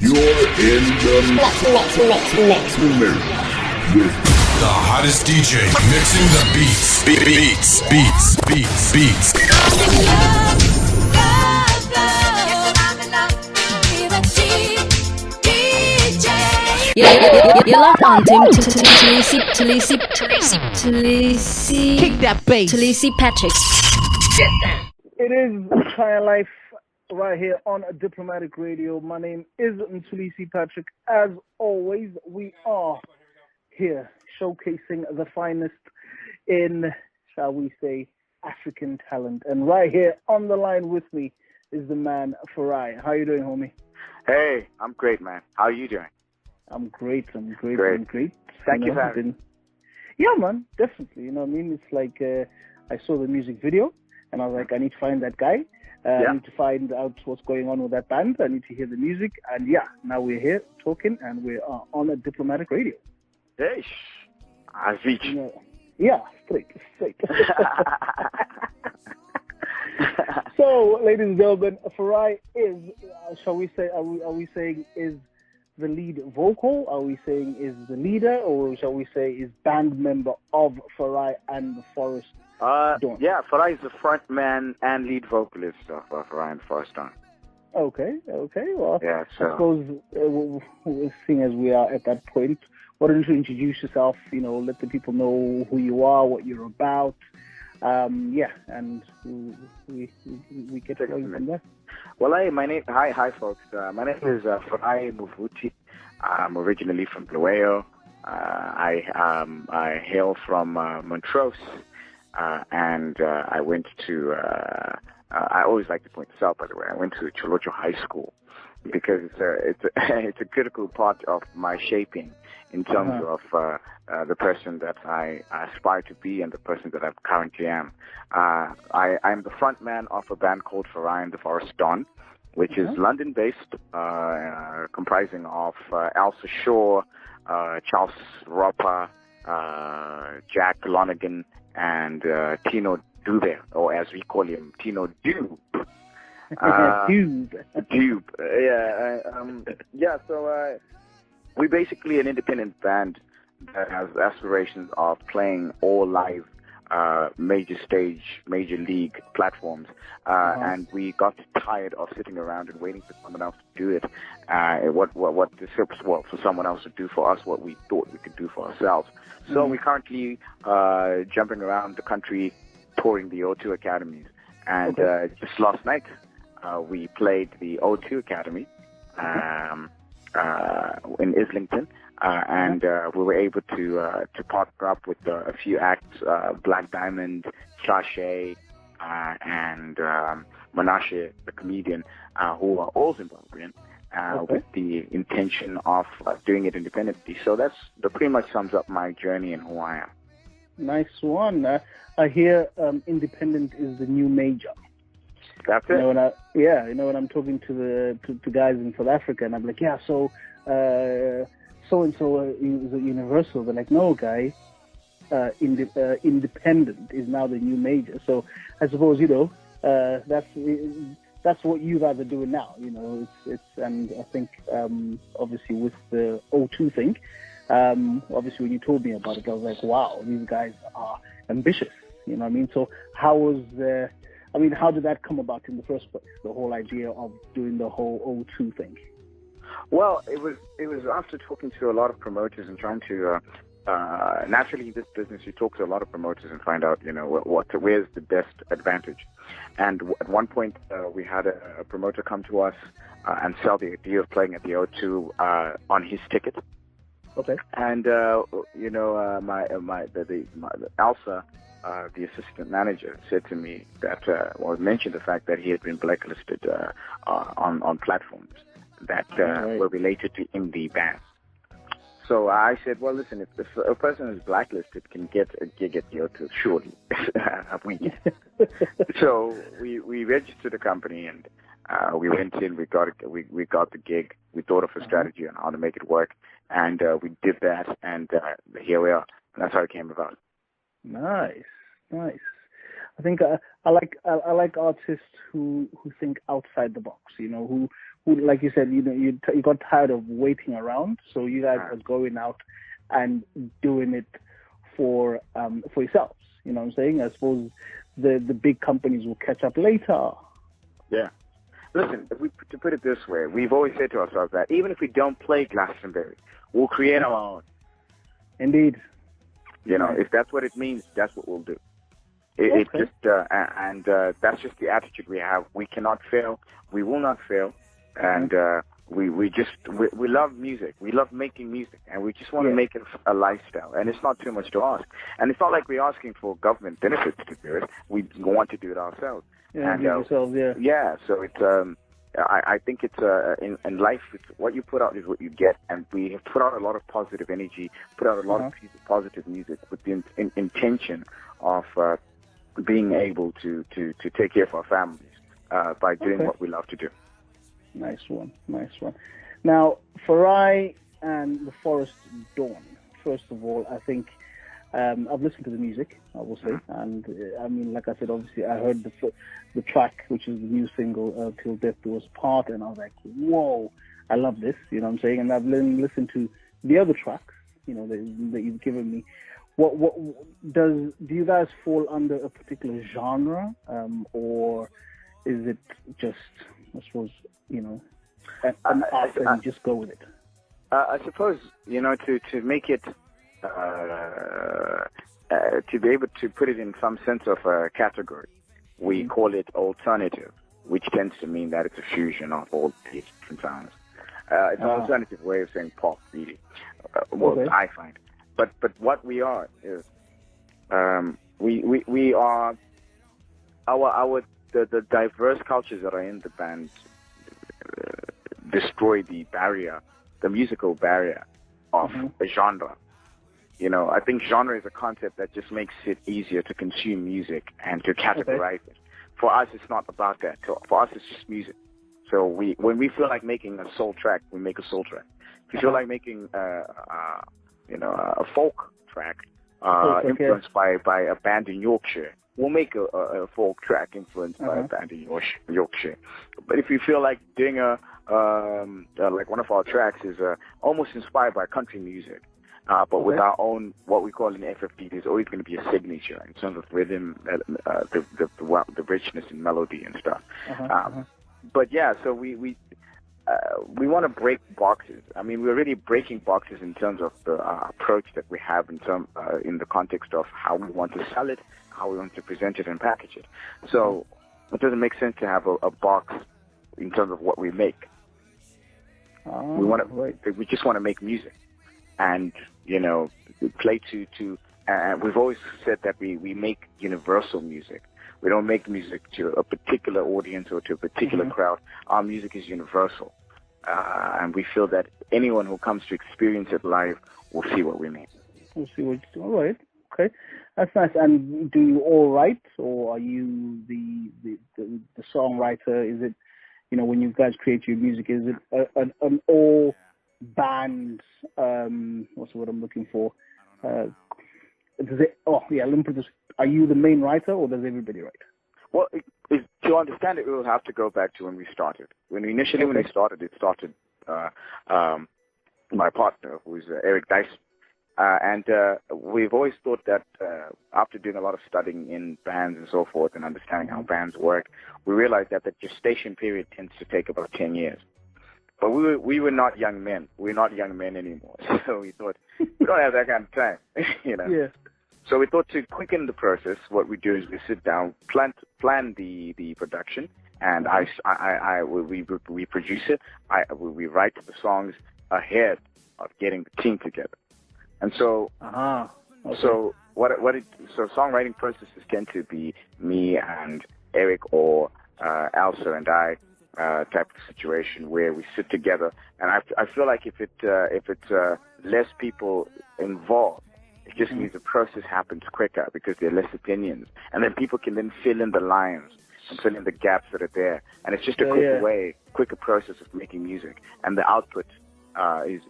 You're in the mix with the hottest DJ mixing the beats. You're locked on to Mthulisi. Kick that bass. Mthulisi Patrick. It is Khaya Lyf right here on Diplomatic Radio. My name is Mthulisi Patrick. As always, we are here showcasing the finest in, shall we say, African talent. And right here on the line with me is the man Farai. How you doing, homie? Hey, I'm great, man. How are you doing? I'm great. Great. Thank you for having me. Yeah, man, definitely. You know what I mean? It's like I saw the music video and I was like, I need to find that guy. I need to find out what's going on with that band. I need to hear the music. And yeah, now we're here talking and we are on a Diplomatic Radio. Hey, I reach. Yeah, straight. So, ladies and gentlemen, Farai is, shall we say, are we saying is the lead vocal? Are we saying is the leader? Or shall we say is band member of Farai and the Forest Dawn? Yeah, Farai is the front man and lead vocalist of Farai and the Forest Dawn. Okay. Well, yeah, so. I suppose, seeing as we are at that point, why don't you introduce yourself, let the people know who you are, what you're about, and we get going from there. Well, hi folks. My name is Farai Mvuti. I'm originally from Bulawayo. I hail from Montrose, and I went to. I always like to point this out, by the way. I went to Cholocho High School because it's a critical part of my shaping in terms of the person that I aspire to be and the person that I currently am. I'm the front man of a band called Farai The Forest Dawn, which is London-based, comprising of Elsa Shaw, Charles Roper, Jack Lonergan, and Tino Dube, or as we call him, Tino Dube. Dube. So we're basically an independent band that has aspirations of playing all live major stage, major league platforms, and we got tired of sitting around and waiting for someone else to do it. For someone else to do for us what we thought we could do for ourselves. So we're currently jumping around the country, touring the O2 academies, and just last night we played the O2 Academy in Islington. And we were able to partner up with a few acts, Black Diamond, Sashay, and Menashe, the comedian, who are all Zimbabwean, with the intention of doing it independently. So that pretty much sums up my journey and who I am. Nice one. I hear independent is the new major. That's it. When I'm talking to guys in South Africa, and I'm like, so-and-so is a Universal. They're like, no, guy, independent is now the new major. So I suppose, that's what you guys are doing now. And I think, obviously with the O2 thing, obviously when you told me about it, I was like, wow, these guys are ambitious. You know what I mean? So how did that come about in the first place, the whole idea of doing the whole O2 thing? Well, it was after talking to a lot of promoters and trying to naturally in this business you talk to a lot of promoters and find out where's the best advantage. And at one point we had a promoter come to us and sell the idea of playing at the O2 on his ticket. Okay. And Elsa, the assistant manager, said to me that mentioned the fact that he had been blacklisted on platforms that were related to indie bands. So I said, well, listen, if a person who's blacklisted can get a gig at the O2, surely we can. So we registered a company and we went in, we got the gig, we thought of a strategy on how to make it work, and we did that, and here we are. And that's how it came about. Nice. I think I like artists who think outside the box, who who, like you said, you got tired of waiting around, so you guys are going out and doing it for yourselves. You know what I'm saying? I suppose the big companies will catch up later. Yeah. Listen, to put it this way, we've always said to ourselves that even if we don't play Glastonbury, we'll create our own. Indeed. You know, if that's what it means, that's what we'll do. It's just, that's just the attitude we have. We cannot fail. We will not fail. And we love music. We love making music, and we just want to make it a lifestyle. And it's not too much to ask. And it's not like we're asking for government benefits to do it. We want to do it ourselves. Yeah, yourselves, yeah. Yeah, so it's I think it's in life, it's what you put out is what you get, and we have put out a lot of positive energy, put out a lot of positive music with the intention of being able to take care of our families by doing what we love to do. Nice one. Now, Farai and The Forest Dawn. First of all, I think I've listened to the music, I will say, and I mean, like I said, obviously, I heard the track, which is the new single, Till Death Do Us Part, and I was like, whoa, I love this, you know what I'm saying? And I've listened to the other tracks, you know, that you've given me. What do you guys fall under a particular genre, or is it just, I suppose, you know, an art and just go with it? I suppose, you know, to make it, to be able to put it in some sense of a category, we call it alternative, which tends to mean that it's a fusion of all these different sounds. It's an alternative way of saying pop, really. I find. But what we are is we are the diverse cultures that are in the band destroy the barrier, the musical barrier of a genre. You know, I think genre is a concept that just makes it easier to consume music and to categorize it. For us, it's not about that. For us, it's just music. So when we feel like making a soul track, we make a soul track. If you feel like making a folk track influenced by a band in Yorkshire, we'll make a folk track influenced by a band in Yorkshire. But if you feel like doing like one of our tracks is almost inspired by country music, but with our own, what we call an FFD, there's always going to be a signature in terms of rhythm, the richness in melody and stuff. But yeah, so we want to break boxes. I mean, we're already breaking boxes in terms of the approach that we have in the context of how we want to sell it, how we want to present it and package it. So it doesn't make sense to have a box in terms of what we make. We just want to make music, and you know, play to. We've always said that we make universal music. We don't make music to a particular audience or to a particular crowd. Our music is universal. And we feel that anyone who comes to experience it live will see what we mean. We'll see what you do. All right. Okay. That's nice. And do you all write, or are you the songwriter? Is it, you know, when you guys create your music, is it an all band, what's the word I'm looking for? Let me put this. Are you the main writer, or does everybody write? Well, to understand it, we will have to go back to when we started. When we started, my partner, who's Eric Dyson. And we've always thought that after doing a lot of studying in bands and so forth and understanding how bands work, we realized that the gestation period tends to take about 10 years. But we were not young men. We're not young men anymore. So we thought, we don't have that kind of time, you know. Yeah. So we thought to quicken the process, what we do is we sit down, plan the production, and we produce it. We write the songs ahead of getting the team together. And so, so songwriting processes tend to be me and Eric or Elsa and I type of situation where we sit together. And I feel like if it's less people involved, it just means the process happens quicker because there are less opinions, and then people can then fill in the lines and fill in the gaps that are there. And it's just a quicker process of making music, and the output is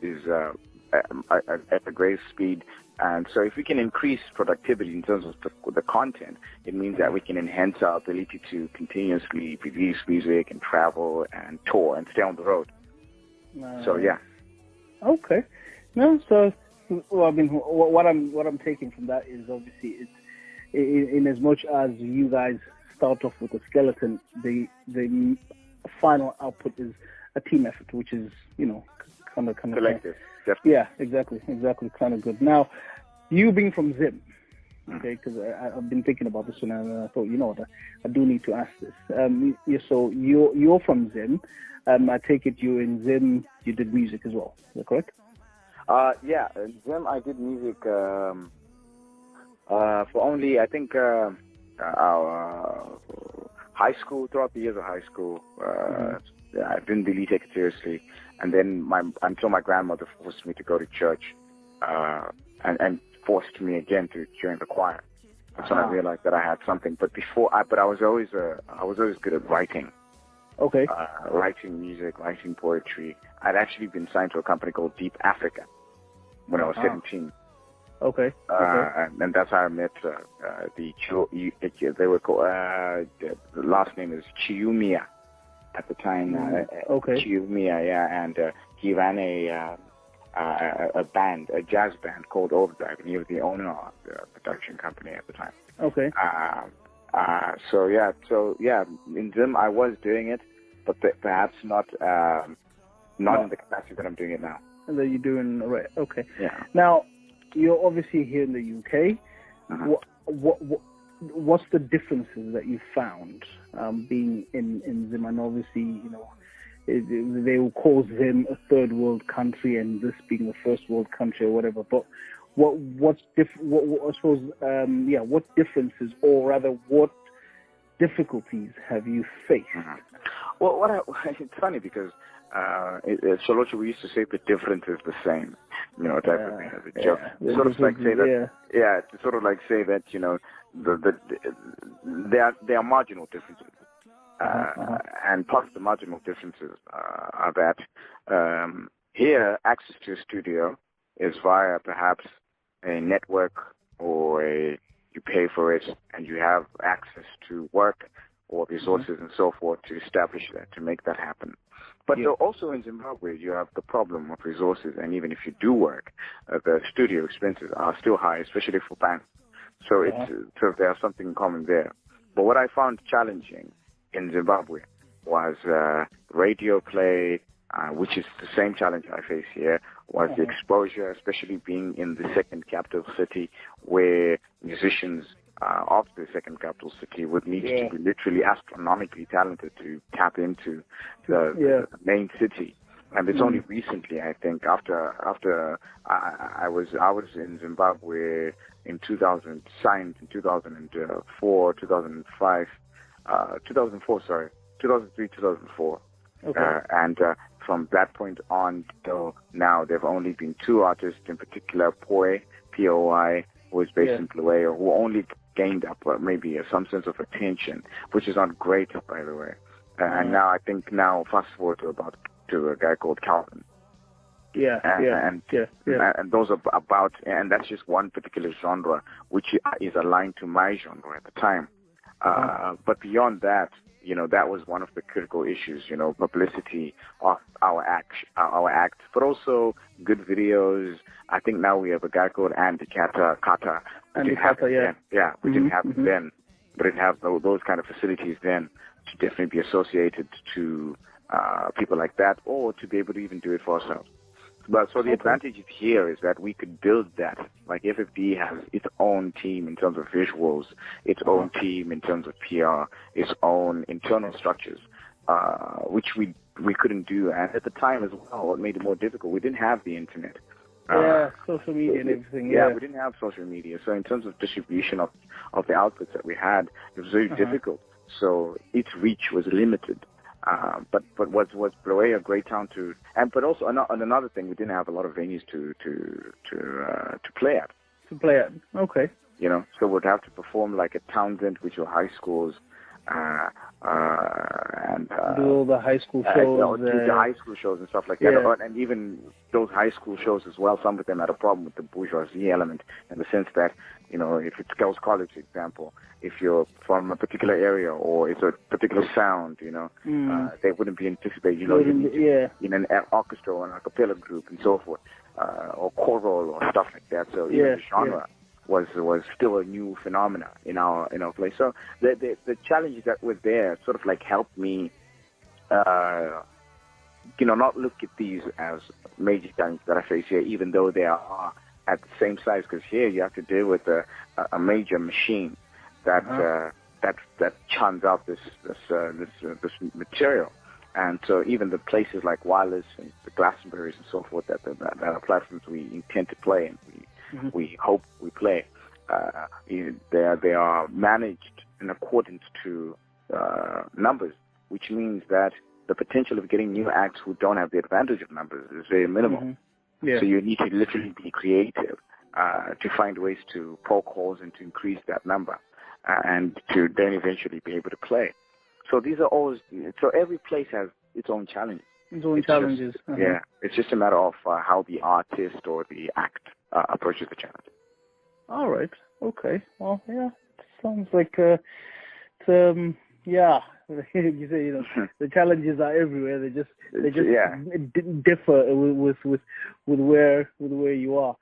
at the greatest speed And so if we can increase productivity in terms of the content, it means that we can enhance our ability to continuously produce music and travel and tour and stay on the road. So, yeah. Okay. No, so, well, I mean, what I'm taking from that is obviously it's in as much as you guys start off with a skeleton, the final output is a team effort, which is, kind of collective. Yeah, exactly, kind of good. Now, you being from Zim, okay, because I've been thinking about this one and I thought, what, I do need to ask this. So you're from Zim. I take it you in Zim, you did music as well. Is that correct? Yeah, in Zim I did music for only, I think, our high school, throughout the years of high school. I didn't really take it seriously. And then until my grandmother forced me to go to church, and forced me again to join the choir. That's when I realized that I had something. But I was always good at writing. Okay. Writing music, writing poetry. I'd actually been signed to a company called Deep Africa when I was 17. Okay. And that's how I met they were called, the last name is Chiumia at the time. Okay. Chiumia, yeah, and he ran a band, a jazz band called Overdrive, and he was the owner of the production company at the time. Okay. So yeah, in Zim I was doing it, but perhaps not in the capacity that I'm doing it now. And that you're doing, right, okay. Yeah. Now, you're obviously here in the UK. What's the differences that you found being in Zim? And obviously, they will call Zim a third world country, and this being the first world country or whatever. But what differences, or rather, what difficulties have you faced? Well, it's funny because at Sholocho we used to say the difference is the same, type of thing as a joke. Yeah, sort of like say that, to sort of like say that, there are marginal differences. And part of the marginal differences are that here access to a studio is via perhaps a network, or you pay for it and you have access to work or resources and so forth to establish that, to make that happen. But also in Zimbabwe, you have the problem of resources, and even if you do work, the studio expenses are still high, especially for bands. So so there's something in common there. But what I found challenging in Zimbabwe was radio play, which is the same challenge I face here, was the exposure, especially being in the second capital city, where musicians of the second capital city would need to be literally astronomically talented to tap into the main city. And it's only recently, I think, after I was in Zimbabwe in 2000, signed in 2004, 2005, 2003, 2004. Okay. And from that point on till now, there have only been two artists in particular, Poi, P-O-I, who is based in Bulawayo, who only gained up maybe some sense of attention, which is not great, by the way. And now I think fast forward to a guy called Calvin. And those are about, and that's just one particular genre, which is aligned to my genre at the time. But beyond that, that was one of the critical issues, publicity of our act, but also good videos. I think now we have a guy called Andy Kata. Andy Kata, we didn't have it then, but didn't have those kind of facilities then to definitely be associated to people like that, or to be able to even do it for ourselves. But so the advantage here is that we could build that. Like FFD has its own team in terms of visuals, its own team in terms of PR, its own internal structures, which we couldn't do. And at the time as well, what made it more difficult, we didn't have the internet. Social media and everything. We didn't have social media. So in terms of distribution of the outputs that we had, it was very difficult. So its reach was limited. But was Bulawayo a great town to, but also another thing, we didn't have a lot of venues to play at. To play at, okay. So we'd have to perform like at Townsend, which were high schools, and do all the high school shows. Do the high school shows and stuff like that. And even those high school shows as well, some of them had a problem with the bourgeoisie element in the sense that, if it's girls' college, for example, if you're from a particular area or it's a particular sound, they wouldn't be anticipated, in an orchestra or an a cappella group and so forth, or choral or stuff like that. So even the genre was still a new phenomena in our place. So the challenges that were there sort of like helped me, not look at these as major challenges that I face here, even though they are at the same size. Because here you have to deal with a major machine that churns out this material. And so even the places like Wireless and the Glastonbury's and so forth that are platforms we intend to play and we hope we play, they are managed in accordance to numbers, which means that the potential of getting new acts who don't have the advantage of numbers is very minimal. So you need to literally be creative to find ways to poke holes and to increase that number and to then eventually be able to play. So these are always, so every place has its own challenges. Yeah, it's just a matter of how the artist or the act approaches the challenge. All right. Okay. Well, yeah. Sounds like you say, the challenges are everywhere. They just differ with where you are.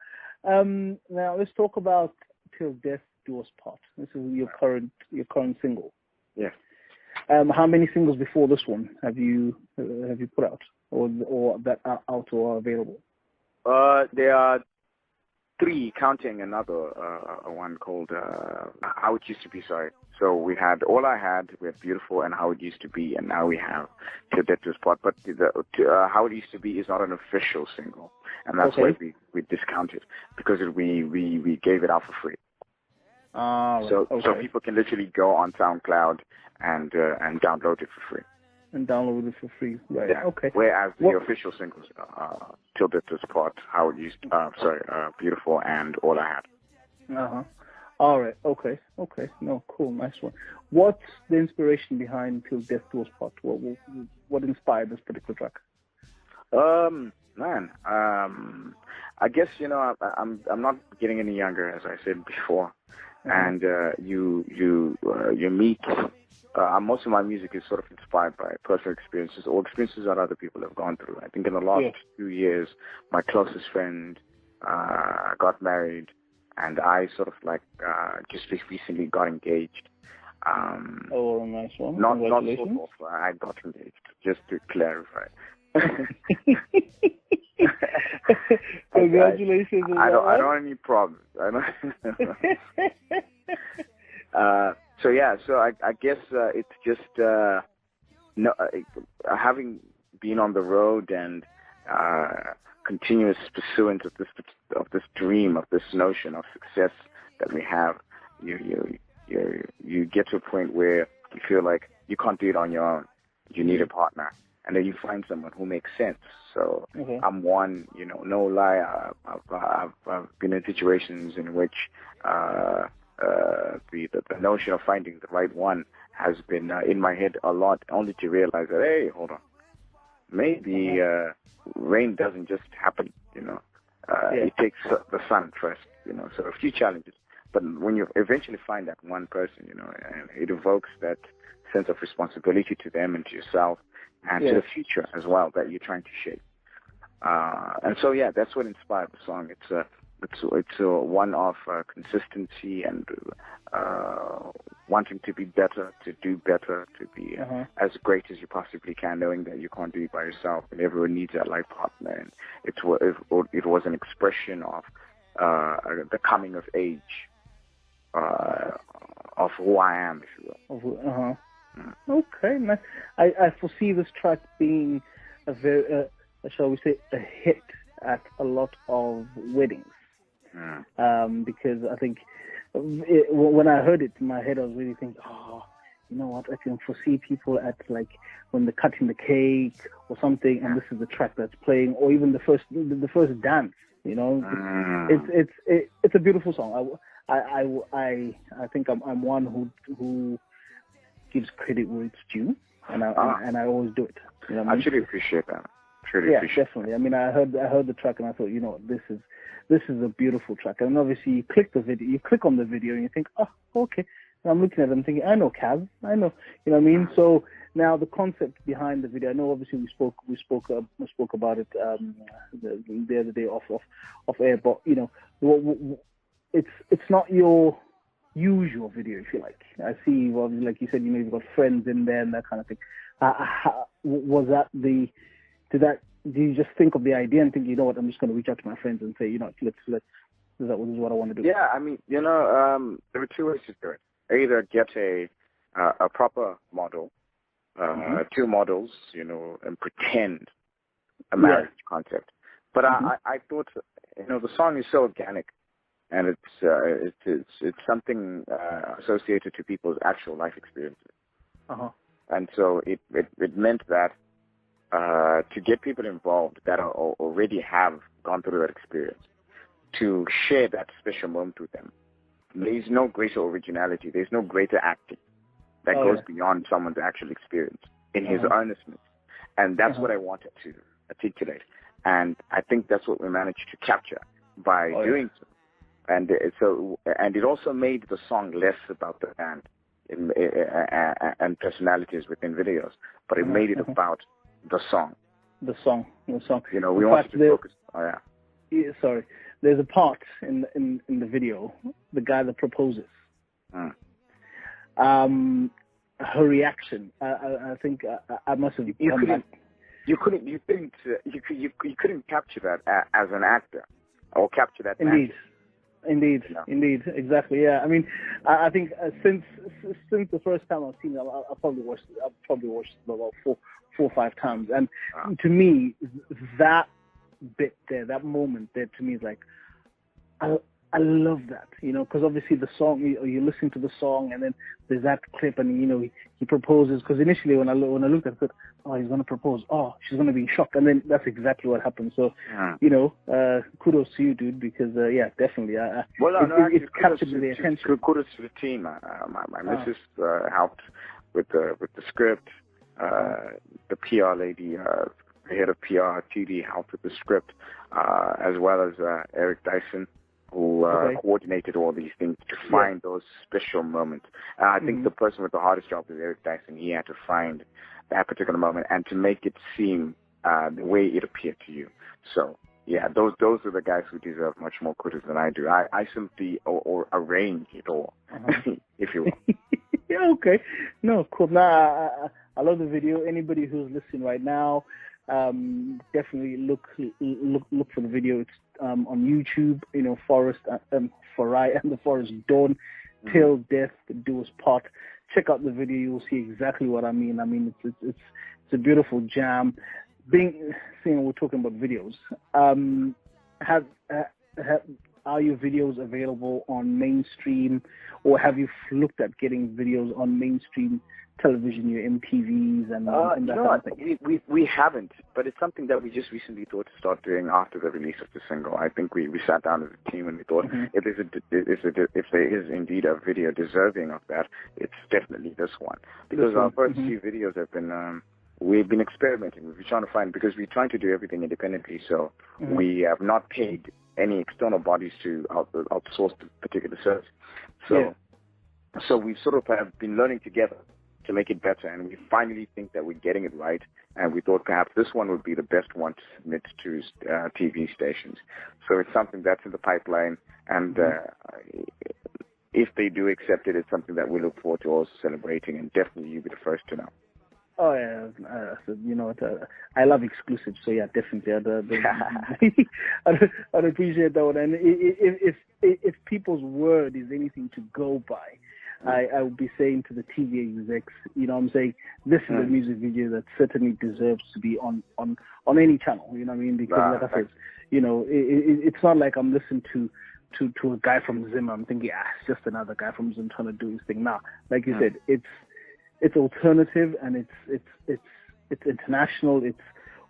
Now let's talk about Till Death Do Us Part. This is your current single. Yeah. How many singles before this one have you put out, or that are out or are available? There are 3, counting another one called How It Used to Be. Sorry. So we had All I Had, we had Beautiful, and How It Used to Be, and now we have Till Death Do Us Part. But How It Used to Be is not an official single, and that's why we discounted, because we gave it out for free. So people can literally go on SoundCloud and download it for free. Right. Yeah. Okay. Whereas the official singles, Till Death Do Us Part, How It Used, Beautiful, and All I Had. All right. Okay. No, cool. Nice one. What's the inspiration behind Till Death Do Us Part? What inspired this particular track? I guess I'm not getting any younger, as I said before, and you meet. Most of my music is sort of inspired by personal experiences or experiences that other people have gone through. I think in the last few years, my closest friend got married, and I sort of like just recently got engaged. Nice one. Not sort of. I got engaged, just to clarify. Congratulations. I don't have any problems. So I guess it's just having been on the road and continuous pursuance of this dream, of this notion of success that we have. You get to a point where you feel like you can't do it on your own. You need a partner, and then you find someone who makes sense. So I'm one, no lie. I've been in situations in which the notion of finding the right one has been in my head a lot, only to realize that, hey, hold on, maybe rain doesn't just happen, it takes the sun first, so a few challenges. But when you eventually find that one person, and it evokes that sense of responsibility to them and to yourself and to the future as well that you're trying to shape. And so, that's what inspired the song. It's one of consistency and wanting to be better, to do better, to be as great as you possibly can, knowing that you can't do it by yourself, and everyone needs that life partner. And it was an expression of the coming of age of who I am, if you will. Okay, nice. I foresee this track being a very, shall we say, a hit at a lot of weddings. Because I think when I heard it in my head, I was really thinking, you know what, I can foresee people at like when they're cutting the cake or something, and this is the track that's playing, or even the first dance. It's a beautiful song. I think I'm one who gives credit where it's due, and I always do it. You know what I mean? I truly appreciate that. Definitely. I mean, I heard the track and I thought, you know what, this is a beautiful track. And obviously, you click on the video, and you think, oh, okay. And I'm looking at them thinking, I know Kaz, I know, you know what I mean. So now the concept behind the video, I know obviously we spoke about it the other day off air, but you know, it's not your usual video, if you like. I see, well, like you said, you know, you've got friends in there and that kind of thing. Did you just think of the idea and think, you know what, I'm just going to reach out to my friends and say, you know, this is what I want to do? Yeah, I mean, you know, there were two ways to do it. Either get a proper model, two models, you know, and pretend a marriage concept. But I thought, you know, the song is so organic, and it's something associated to people's actual life experiences. And so it meant that to get people involved that already have gone through that experience, to share that special moment with them. There's no greater originality. There's no greater acting that goes beyond someone's actual experience in his earnestness. And that's what I wanted to articulate. And I think that's what we managed to capture by doing so. And it also made the song less about the band and personalities within videos, but it made it about the song. The song. You know, we wanted to focus. Sorry. There's a part in the video, the guy that proposes. Her reaction. I think I must have. You couldn't capture that as an actor, or capture that. Indeed, exactly. Yeah, I mean, I think since the first time I've seen it, I've probably watched it about four or five times, and to me, that bit there, that moment there, to me is like, I love that, you know, because obviously the song, you listen to the song, and then there's that clip, and you know he proposes. Because initially when I looked at it, oh, he's gonna propose. Oh, she's gonna be in shock, and then that's exactly what happened. So, you know, kudos to you, dude, because yeah, definitely, it captured the attention. Kudos to the team. My missus helped with the script. The PR lady, the head of PR, TD, helped with the script, as well as Eric Dyson, who coordinated all these things to find those special moments. I think the person with the hardest job is Eric Dyson. He had to find that particular moment and to make it seem the way it appeared to you. So, yeah, those are the guys who deserve much more kudos than I do. I simply or arrange it all, if you will. Yeah, okay. No, cool. Nah, I love the video. Anybody who's listening right now, definitely look for the video. It's on YouTube, you know, Farai and the Forest Dawn, Till Death Do Us Part. Check out the video, you'll see exactly what I mean. I mean, it's a beautiful jam. Seeing we're talking about videos, are your videos available on mainstream, or have you looked at getting videos on mainstream television, your MTVs and that kind of thing? We haven't, but it's something that we just recently thought to start doing after the release of the single. I think we sat down as a team and we thought if there is indeed a video deserving of that, it's definitely this one. Because our first few videos have been, we've been experimenting. We've been trying to find, because we're trying to do everything independently, so we have not paid any external bodies to outsource the particular service. So we sort of have been learning together to make it better, and we finally think that we're getting it right, and we thought perhaps this one would be the best one to submit to TV stations. So it's something that's in the pipeline, and if they do accept it, it's something that we look forward to also celebrating, and definitely you'll be the first to know. Oh yeah, so, you know, I love exclusives, so yeah, definitely. I'd appreciate that one. And if people's word is anything to go by, I would be saying to the TV execs, you know what I'm saying, this is a music video that certainly deserves to be on any channel, you know what I mean? Because like I said, you know, it's not like I'm listening to a guy from Zim, I'm thinking, it's just another guy from Zim trying to do his thing. Nah, like you said, it's alternative, and it's international, it's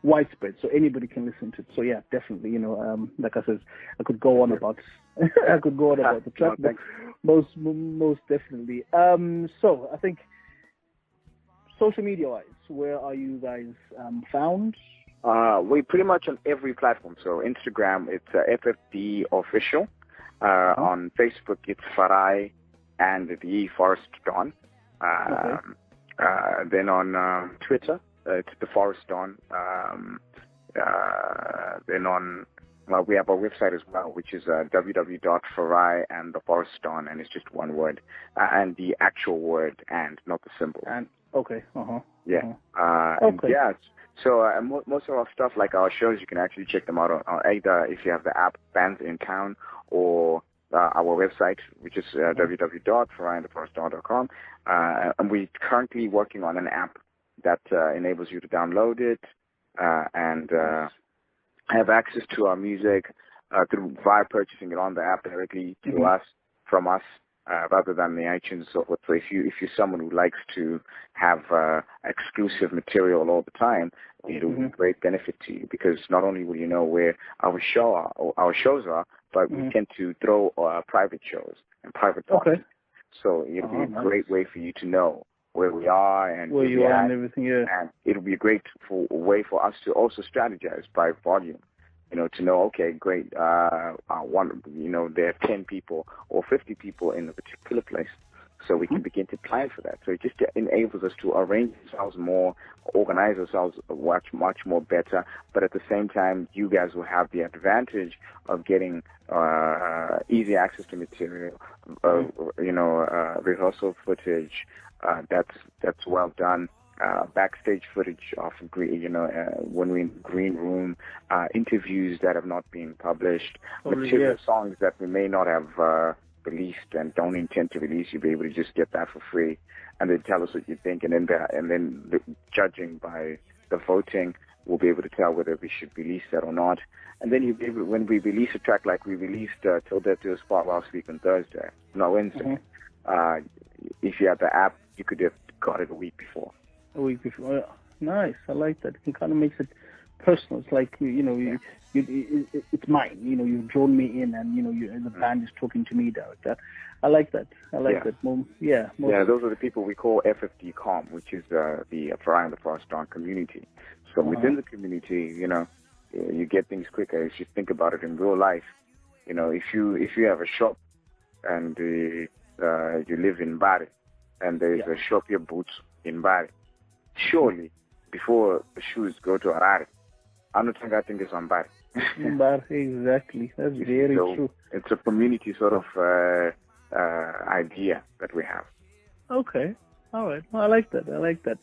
widespread, so anybody can listen to it. So yeah, definitely, you know, like I said, I could go on about the track, but most definitely. So I think social media-wise, where are you guys found? We're pretty much on every platform. So Instagram, it's FFD Official. On Facebook, it's Farai and the Forest Dawn. Then on Twitter, it's the Forest Dawn. Then on, we have our website as well, which is www.farai and the Forest Dawn, and it's just one word, and the actual word, and not the symbol. And Yeah. So most of our stuff, like our shows, you can actually check them out on either if you have the app Bands in Town or our website, which is www.faraiandtheforestdawn.com. And we're currently working on an app that enables you to download it and have access to our music via purchasing it on the app directly to us, from us, rather than the iTunes and so forth. So if you're someone who likes to have exclusive material all the time, it'll be a great benefit to you, because not only will you know where our shows are, but we tend to throw private shows and private parties. So it'll be a great way for you to know where we are and where you are and everything. Yeah. And it'll be a great way for us to also strategize by volume. To know, okay, great, there are 10 people or 50 people in a particular place, so we can begin to plan for that. So it just enables us to arrange ourselves more, organize ourselves much more better, but at the same time, you guys will have the advantage of getting easy access to material, rehearsal footage that's well done. Backstage footage of when we're in the green room, interviews that have not been published, material songs that we may not have released and don't intend to release. You'll be able to just get that for free, and then tell us what you think, and then judging by the voting, we'll be able to tell whether we should release that or not. And then you'll be able, when we release a track like we released Till Death Do Us Part last week on Wednesday, if you have the app, you could have got it a week before. A week before. Nice. I like that. It kind of makes it personal. It's like, it's mine. You've drawn me in, and, the band is talking to me like that. I like that. I like that. Those are the people we call FFD Com, which is the Farai and the Forest Dawn community. So within the community, you get things quicker if you think about it in real life. If you have a shop and you live in Bari, and there's a shop your boots in Bari, surely before the shoes go to Harare, I'm not think it's on Bari. Exactly. That's very true. It's a community sort of idea that we have. Okay. All right. Well, I like that.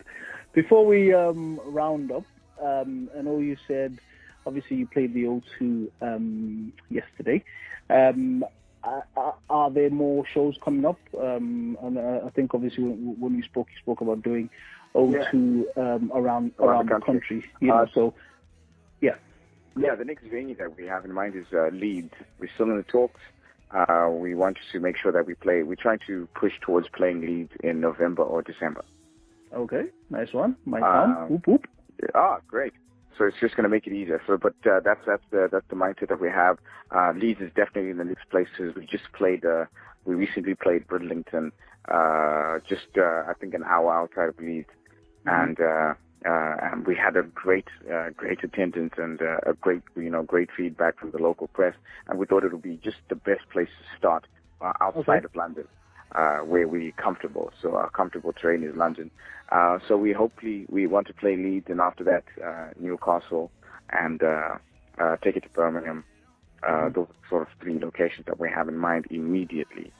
Before we round up, I know you said, obviously, you played the O2 yesterday. Are there more shows coming up? And I think, obviously, when you spoke about doing O2 around the country. Yeah, the next venue that we have in mind is Leeds. We're still in the talks. We want to make sure that we play. We're trying to push towards playing Leeds in November or December. Okay, nice one. My town. Whoop whoop. Great. So it's just going to make it easier. So, but that's the mindset that we have. Leeds is definitely in the next places. We recently played Bridlington, I think an hour outside of Leeds, and we had a great attendance and a great feedback from the local press. And we thought it would be just the best place to start outside of London, where we're comfortable. So our comfortable terrain is London. So we want to play Leeds, and after that Newcastle, and take it to Birmingham. Those sort of 3 locations that we have in mind immediately.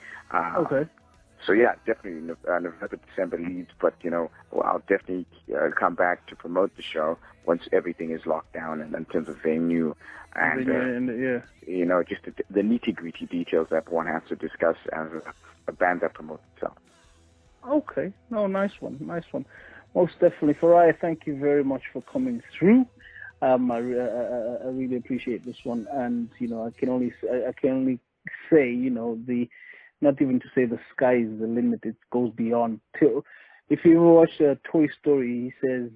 So yeah, definitely November, December Leeds, but I'll definitely come back to promote the show once everything is locked down, and in terms of venue and just the nitty-gritty details that one has to discuss as a band that promotes itself. Okay, no, nice one. Most definitely, Farai, thank you very much for coming through. I really appreciate this one, and I can only say not even to say the sky is the limit, it goes beyond. If you watch Toy Story, he says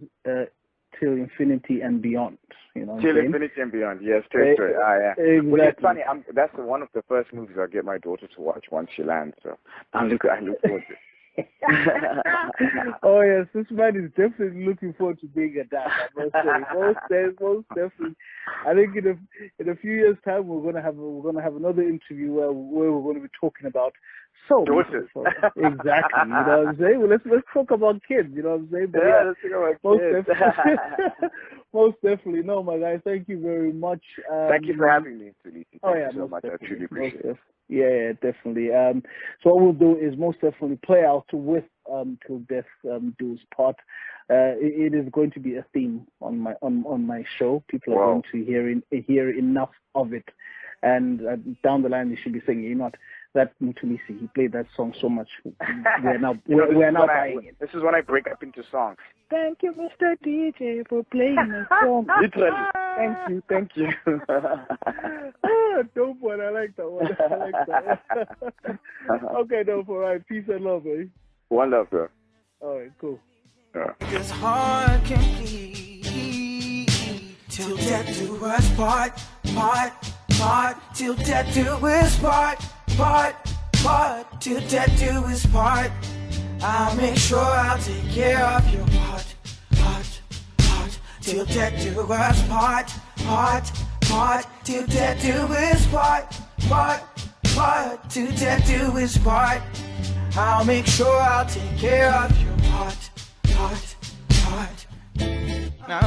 till infinity and beyond. Till infinity and beyond, yes, Toy Story. Exactly. Well, it's funny. That's one of the first movies I get my daughter to watch once she lands. So I look forward to it. Oh yes, this man is definitely looking forward to being a dad. I must say, most definitely. I think in a few years' time we're gonna have another interview where we're going to be talking about daughters. Exactly. You know what I'm saying? Well, let's talk about kids. You know what I'm saying? But yeah, let's talk about kids. Definitely, most definitely. No, my guy. Thank you very much. Thank you for having me, Mthulisi. Thank you so much. Definitely. I truly appreciate it. Yeah, definitely. So what we'll do is most definitely play out with Till Death Do Us Part. It is going to be a theme on my show. People are going to hear enough of it, and down the line they should be saying, you know what, that Mthulisi, he played that song so much. We're now buying it. This is when I break up into songs. Thank you, Mr. DJ, for playing the song. Literally. Thank you. Dope one. I like that one. Okay, dope. All right. Peace and love, eh? One love, bro. All right, cool. Because heart can bleed till death do us part, till death do us part, till death do us part. I'll make sure I'll take care of your heart, till death do us part, till death do us part, till death do us part. I'll make sure I'll take care of your heart. Now,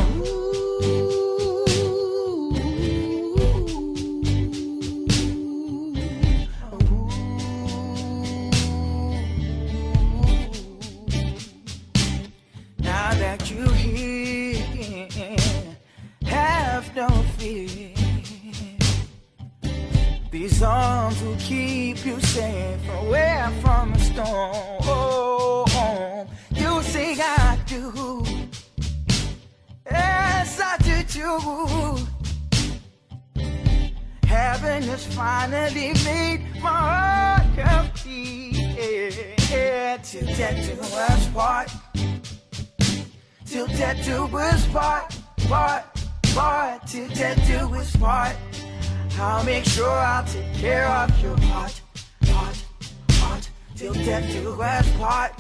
now that you're here, have no fear. These arms will keep you safe away from the storm. You say I do, yes I do too. Heaven has finally made my heart complete. Till death do us part, till death do us part, till death do us part. I'll make sure I'll take care of your heart, till death do us part,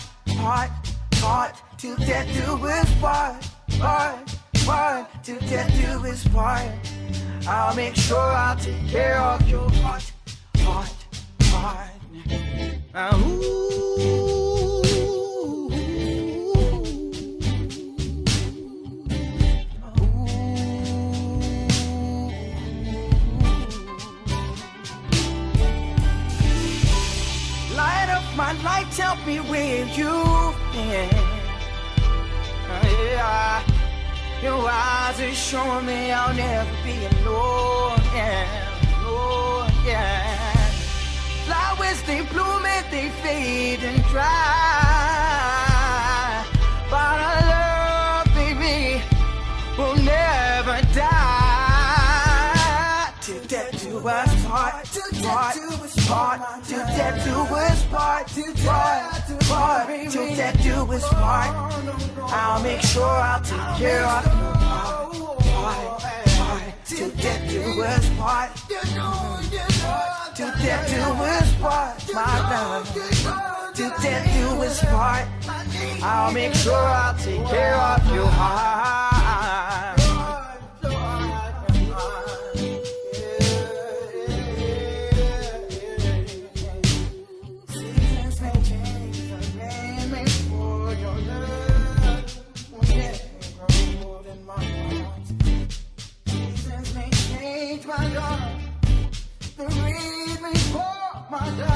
till death do us part, till death do us part. I'll make sure I'll take care of your heart. Light up my light, tell me where you've been. Yeah. Your eyes are showing me I'll never be alone, yeah. Flowers, they bloom and they fade and dry, but our love, baby, will never die. Till death do us part, till death do us part, till death do us part, till death do us part. I'll make sure I'll take care of your heart, till death do us part, till death do us part, my love, till death do us part. I'll make sure I'll take care of your heart. My God, the reason for my God.